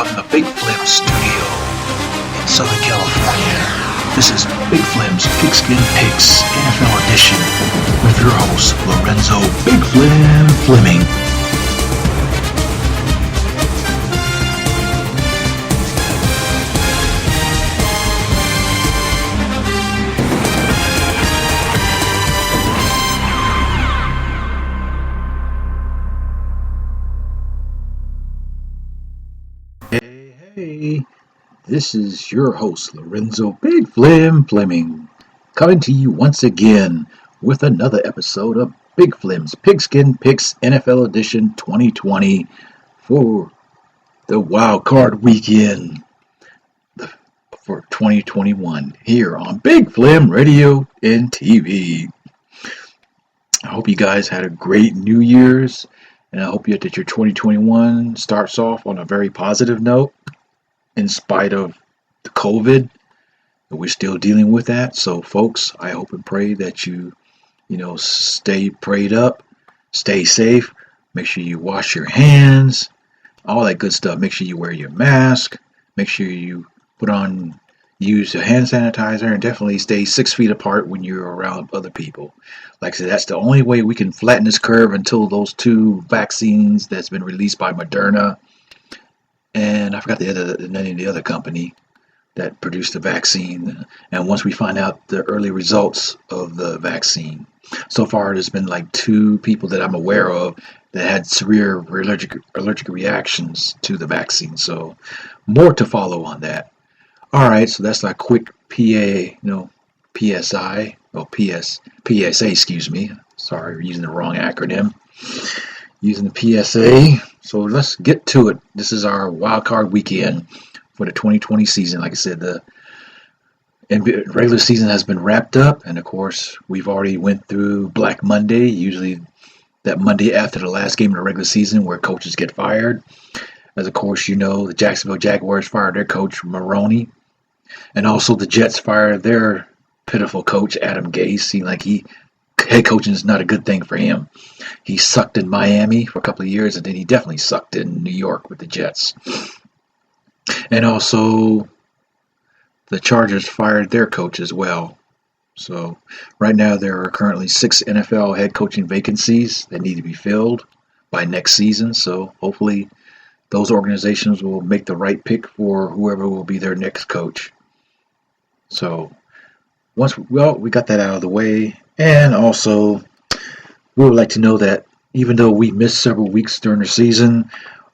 from the Big Flem studio in Southern California. This is Big Flem's Pigskin Picks NFL edition with your host, Lorenzo Big Flem Fleming. Hey, this is your host, Lorenzo Big Flem Fleming, coming to you once again with another episode of Big Flem's Pigskin Picks NFL Edition 2020 for the wild card weekend for 2021 here on Big Flem Radio and TV. I hope you guys had a great New Year's, and I hope that your 2021 starts off on a very positive note. In spite of the COVID, we're still dealing with that. So, folks, I hope and pray that you stay prayed up, stay safe. Make sure you wash your hands, all that good stuff. Make sure you wear your mask. Make sure you use your hand sanitizer, and definitely stay 6 feet apart when you're around other people. Like I said, that's the only way we can flatten this curve until those 2 vaccines that's been released by Moderna. And I forgot the name of the other company that produced the vaccine. And once we find out the early results of the vaccine, so far there's been like 2 people that I'm aware of that had severe allergic reactions to the vaccine. So more to follow on that. All right, so that's like quick PSA. Excuse me. Sorry, we're using the wrong acronym. Using the PSA. So let's get to it. This is our wild card weekend for the 2020 season. Like I said, the regular season has been wrapped up, and of course, we've already went through Black Monday, usually that Monday after the last game of the regular season where coaches get fired. As of course, the Jacksonville Jaguars fired their coach, Maroney, and also the Jets fired their pitiful coach, Adam Gase. Seemed like head coaching is not a good thing for him. He sucked in Miami for a couple of years, and then he definitely sucked in New York with the Jets. And also, the Chargers fired their coach as well. So, right now there are currently 6 NFL head coaching vacancies that need to be filled by next season. So, hopefully, those organizations will make the right pick for whoever will be their next coach. So, we got that out of the way. And also, we would like to know that even though we missed several weeks during the season,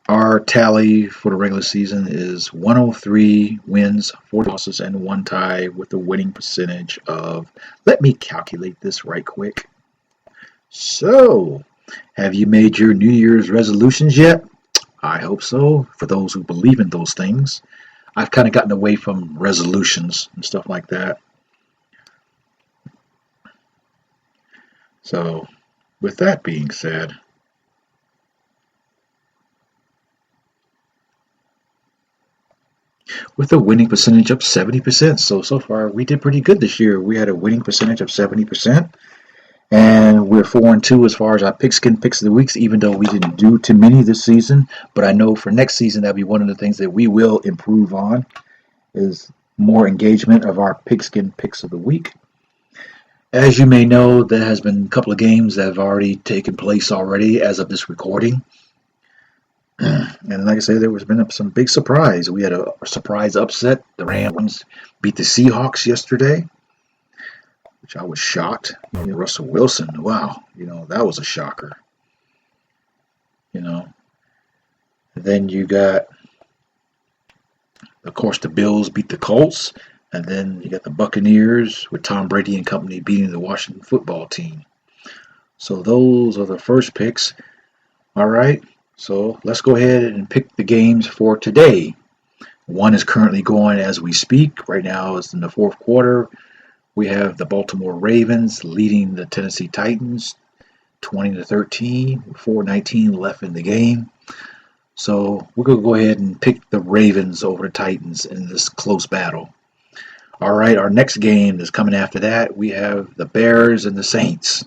our tally for the regular season is 103 wins, 4 losses, and 1 tie with a winning percentage of, let me calculate this right quick. So, have you made your New Year's resolutions yet? I hope so, for those who believe in those things. I've kind of gotten away from resolutions and stuff like that. So, with that being said, with a winning percentage of 70%, so far we did pretty good this year. We had a winning percentage of 70%, and we're 4-2 as far as our Pigskin Picks of the Weeks, even though we didn't do too many this season. But I know for next season that'll be one of the things that we will improve on, is more engagement of our Pigskin Picks of the Week. As you may know, there has been a couple of games that have already taken place already as of this recording. And like I said, there has been some big surprise. We had a surprise upset. The Rams beat the Seahawks yesterday, which I was shocked. Russell Wilson, wow, that was a shocker. And then you got, of course, the Bills beat the Colts. And then you got the Buccaneers with Tom Brady and company beating the Washington football team. So those are the first picks. All right, so let's go ahead and pick the games for today. One is currently going as we speak. Right now it's in the 4th quarter. We have the Baltimore Ravens leading the Tennessee Titans 20-13, 4:19 left in the game. So we're going to go ahead and pick the Ravens over the Titans in this close battle. All right, our next game is coming after that. We have the Bears and the Saints.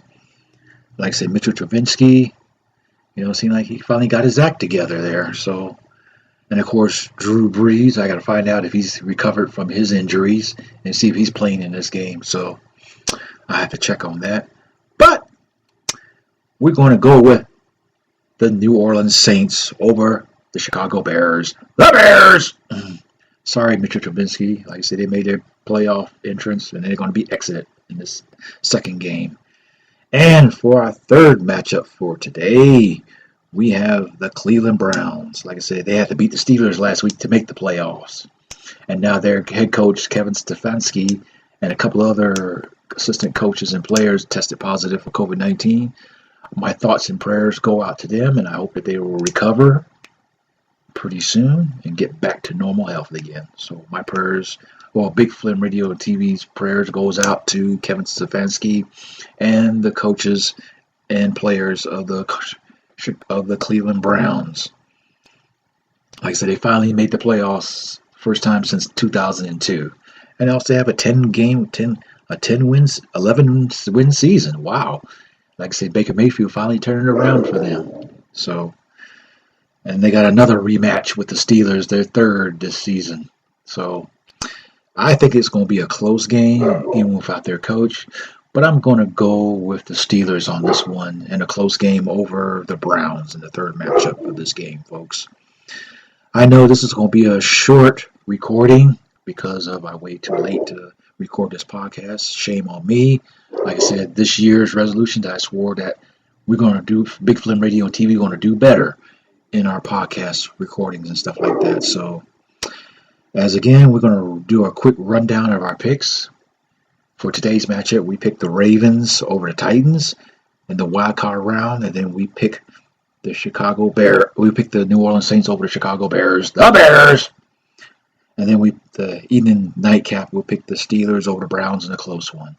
Like I said, Mitchell Trubisky, it seemed like he finally got his act together there. So And of course, Drew Brees, I got to find out if he's recovered from his injuries and see if he's playing in this game. So I have to check on that. But we're going to go with the New Orleans Saints over the Chicago Bears. The Bears! Sorry, Mr. Trubinsky. Like I said, they made their playoff entrance and they're going to be exited in this second game. And for our third matchup for today, we have the Cleveland Browns. Like I said, they had to beat the Steelers last week to make the playoffs. And now their head coach, Kevin Stefanski, and a couple other assistant coaches and players tested positive for COVID-19. My thoughts and prayers go out to them, and I hope that they will recover pretty soon and get back to normal health again. So my prayers, Big Flem Radio and TV's prayers goes out to Kevin Stefanski and the coaches and players of the Cleveland Browns. Like I said, they finally made the playoffs, first time since 2002, and they also have a 11-win season. Wow! Like I said, Baker Mayfield finally turned it around for them. So, and they got another rematch with the Steelers, their third this season. So, I think it's going to be a close game, even without their coach. But I'm going to go with the Steelers on this one and a close game over the Browns in the third matchup of this game, folks. I know this is going to be a short recording because I waited too late to record this podcast. Shame on me. Like I said, this year's resolution that I swore that we're going to do, Big Flem Radio and TV, going to do better in our podcast recordings and stuff like that. So, as again, we're going to do a quick rundown of our picks. For today's matchup, we picked the Ravens over the Titans in the wild card round, and then we pick the the New Orleans Saints over the Chicago Bears. The Bears! And then the evening nightcap, we'll pick the Steelers over the Browns in a close one.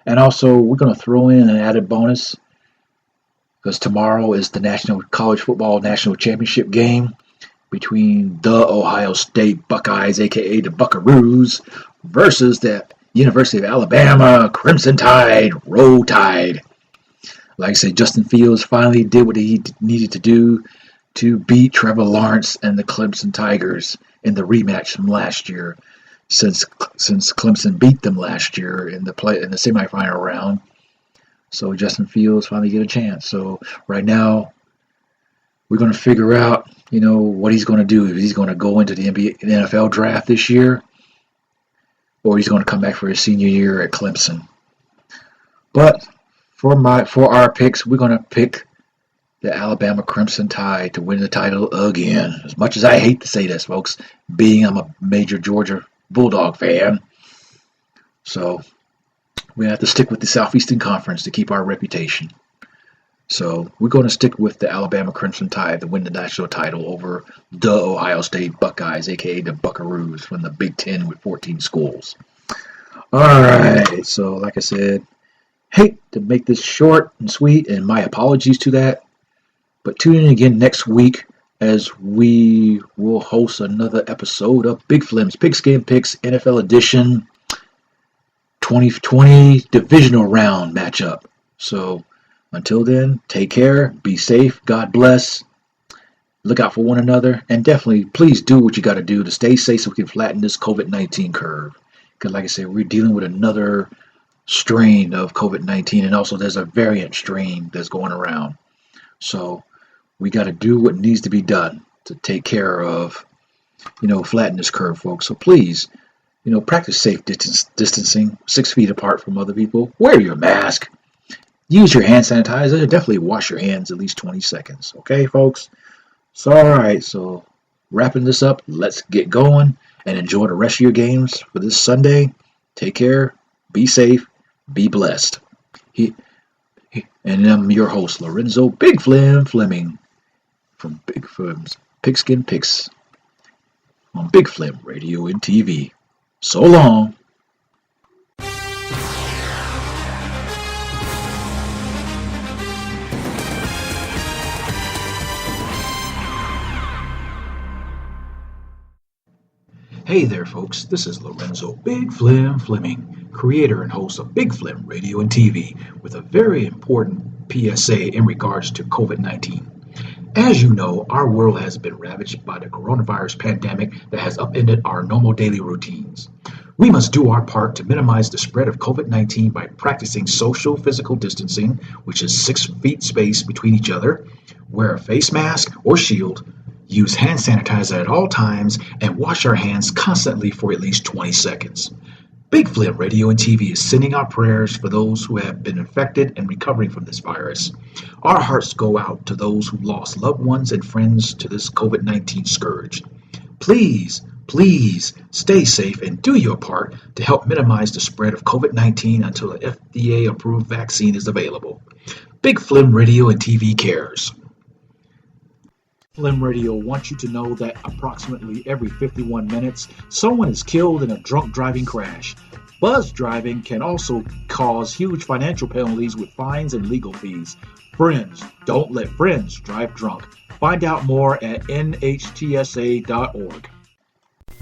And also, we're going to throw in an added bonus because tomorrow is the National College Football National Championship game between the Ohio State Buckeyes, a.k.a. the Buckaroos, versus the University of Alabama Crimson Tide, Roll Tide. Like I said, Justin Fields finally did what he needed to do to beat Trevor Lawrence and the Clemson Tigers in the rematch from last year, since Clemson beat them last year in the semifinal round. So Justin Fields finally get a chance. So right now, we're going to figure out, what he's going to do. If he's going to go into the NFL draft this year, or he's going to come back for his senior year at Clemson. But for our picks, we're going to pick the Alabama Crimson Tide to win the title again. As much as I hate to say this, folks, being I'm a major Georgia Bulldog fan. So we have to stick with the Southeastern Conference to keep our reputation. So we're going to stick with the Alabama Crimson Tide to win the national title over the Ohio State Buckeyes, a.k.a. the Buckaroos from the Big Ten with 14 schools. All right, so like I said, hate to make this short and sweet, and my apologies to that. But tune in again next week as we will host another episode of Big Flem's Pigskin Picks NFL Edition 2020 Divisional Round matchup. So until then, take care, be safe, God bless, look out for one another, and definitely please do what you got to do to stay safe so we can flatten this COVID-19 curve. Because like I said, we're dealing with another strain of COVID-19, and also there's a variant strain that's going around. So we got to do what needs to be done to take care of, flatten this curve, folks. So please, practice safe distancing, 6 feet apart from other people. Wear your mask. Use your hand sanitizer. Definitely wash your hands at least 20 seconds. Okay, folks? So, all right. So, wrapping this up, let's get going and enjoy the rest of your games for this Sunday. Take care. Be safe. Be blessed. And I'm your host, Lorenzo Big Flem Fleming from Big Flem's Pigskin Picks on Big Flem Radio and TV. So long. Hey there, folks. This is Lorenzo Big Flem Fleming, creator and host of Big Flem Radio and TV, with a very important PSA in regards to COVID-19. As you know, our world has been ravaged by the coronavirus pandemic that has upended our normal daily routines. We must do our part to minimize the spread of COVID-19 by practicing social physical distancing, which is 6 feet space between each other, wear a face mask or shield, use hand sanitizer at all times, and wash our hands constantly for at least 20 seconds. Big Flem Radio and TV is sending our prayers for those who have been infected and recovering from this virus. Our hearts go out to those who lost loved ones and friends to this COVID-19 scourge. Please, please stay safe and do your part to help minimize the spread of COVID-19 until an FDA-approved vaccine is available. Big Flem Radio and TV cares. Flem Radio wants you to know that approximately every 51 minutes, someone is killed in a drunk driving crash. Buzz driving can also cause huge financial penalties with fines and legal fees. Friends, don't let friends drive drunk. Find out more at nhtsa.org.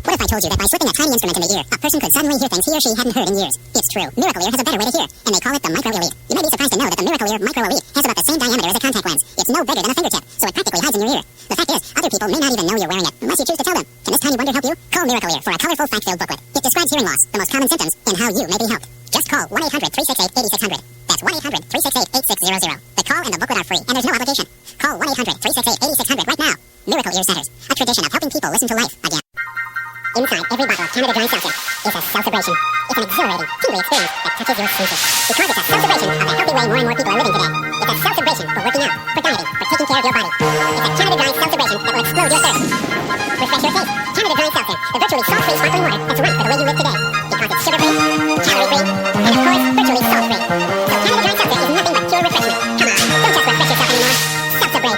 What if I told you that by slipping a tiny instrument in the ear, a person could suddenly hear things he or she hadn't heard in years? It's true. Miracle Ear has a better way to hear, and they call it the Micro Elite. You may be surprised to know that the Miracle Ear Micro Elite has about the same diameter as a contact lens. It's no bigger than a fingertip, so it practically hides in your ear. The fact is, other people may not even know you're wearing it, unless you choose to tell them. Can this tiny wonder help you? Call Miracle Ear for a colorful fact-filled booklet. It describes hearing loss, the most common symptoms, and how you may be helped. Just call 1-800-368-8600. That's 1-800-368-8600. The call and the booklet are free, and there's no obligation. Call 1-800-368-8600 right now. Miracle Ear Centers, a tradition of helping people listen to life again. Inside every bottle of Canada Dry Seltzer is a celebration. It's an exhilarating, tingly experience that touches your senses. Because it's a celebration of the healthy way more and more people are living today. It's a celebration for working out, for dieting, for taking care of your body. It's a Canada Dry celebration that will explode your thirst. Refresh your taste. Canada Dry Seltzer, the virtually salt-free sparkling water that's right for the way you live today. Because it's sugar-free, calorie-free, and of course, virtually salt-free. So Canada Dry Seltzer is nothing but pure refreshment. Come on, don't just refresh yourself anymore. Seltzer break.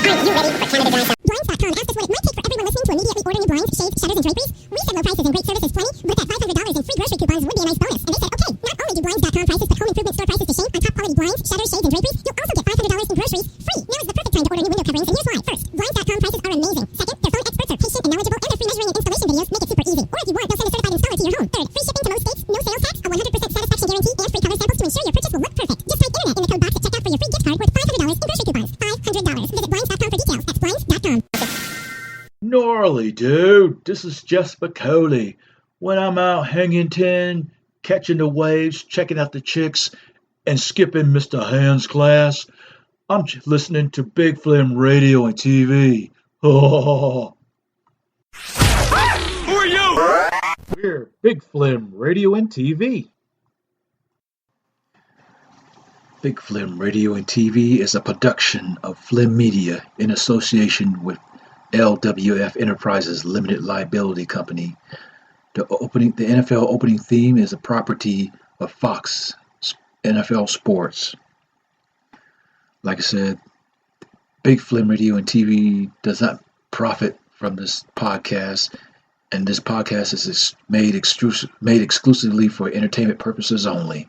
Aren't you ready for Canada Dry Seltzer? Blinds.com asked us what it might take for everyone listening to immediately order new blinds, shades, shutters, and draperies. We said low prices and great service is plenty, but that $500 in free grocery coupons would be a nice bonus. And they said, okay, not only do Blinds.com prices put home improvement store prices to shame on top quality blinds, shutters, shades, and draperies, you'll also get $500 in groceries free. Now is the perfect time to order new window coverings, and here's why. First, Blinds.com prices are amazing. Second, their phone experts are patient and knowledgeable, and their free measuring and installation videos make it super easy. Or if you want, they'll send a certified installer to your home. Third, free shipping to most states, no sales tax, a 100% satisfaction guarantee, and free color samples to ensure your purchase will look perfect. Just type internet in the code box at checkout for your free gift card worth $500 in grocery coupons. $500. Visit Blinds.com for details. That's Blinds.com. Gnarly, dude. This is Jess Bacoli. When I'm out hanging 10, catching the waves, checking out the chicks, and skipping Mr. Hand's class, I'm listening to Big Flem Radio and TV. Oh. Who are you? We're Big Flem Radio and TV. Big Flem Radio and TV is a production of Flem Media in association with LWF Enterprises Limited Liability Company. The NFL opening theme is a property of Fox NFL Sports. Like I said, Big Flem Radio and TV does not profit from this podcast, and this podcast is made exclusively for entertainment purposes only.